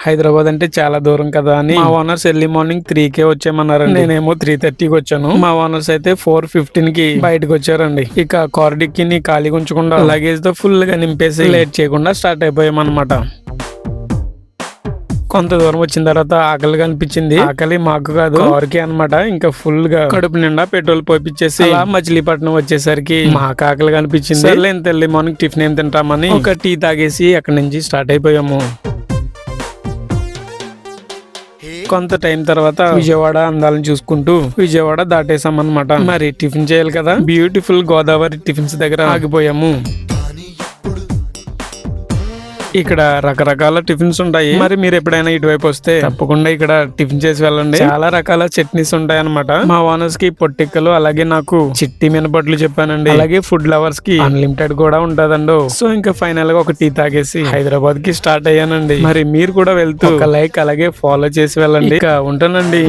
హైదరాబాద్ అంటే చాలా దూరం కదా అని మా ఓనర్స్ ఎర్లీ మార్నింగ్ 3కే వచ్చేయమన్నారు. నేనేమో 3:30కి వచ్చాను. మా ఓనర్స్ అయితే 4:15కి బయటకు వచ్చారండి. ఇక కార్ డిక్కీని ఖాళీగా ఉంచకుండా లగేజ్ తో ఫుల్ గా నింపేసి లేట్ చేయకుండా స్టార్ట్ అయిపోయామన్నమాట. కొంత దూరం వచ్చిన తర్వాత ఆకలిగా అనిపించింది. ఆకలి మాకు కాదు, కారుకి అనమాట. ఇంకా ఫుల్ గా కడుపు నిండా పెట్రోల్ పోపించేసి అలా మచిలీపట్నం వచ్చేసరికి మాకు ఆకలిగా అనిపించింది. సర్లే ఇంత ఎర్లీ మార్నింగ్ టిఫిన్ ఏం తింటామని ఒక టీ తాగేసి అక్కడి నుంచి స్టార్ట్ అయిపోయాము. కొంత టైం తర్వాత విజయవాడ అందాలను చూసుకుంటూ విజయవాడ దాటేసాం అనమాట. మరి టిఫిన్ చేయాలి కదా, బ్యూటిఫుల్ గోదావరి టిఫిన్స్ దగ్గర ఆగిపోయాము. ఇక్కడ రకరకాల టిఫిన్స్ ఉంటాయి. మరి మీరు ఎప్పుడైనా ఇటువైపు వస్తే తప్పకుండా ఇక్కడ టిఫిన్ చేసి వెళ్ళండి. చాలా రకాల చట్నీస్ ఉంటాయి అనమాట. మా ఓనర్స్ కి పొట్టిక్కలు, అలాగే నాకు చిట్టి మినపట్లు చెప్పానండి. అలాగే ఫుడ్ లవర్స్ కి అన్లిమిటెడ్ కూడా ఉంటదండి. సో ఇంకా ఫైనల్ గా ఒక టీ తాగేసి హైదరాబాద్ కి స్టార్ట్ అయ్యానండి. మరి మీరు కూడా వెళ్తూ ఒక లైక్ అలాగే ఫాలో చేసి వెళ్ళండి. ఇక ఉంటానండి.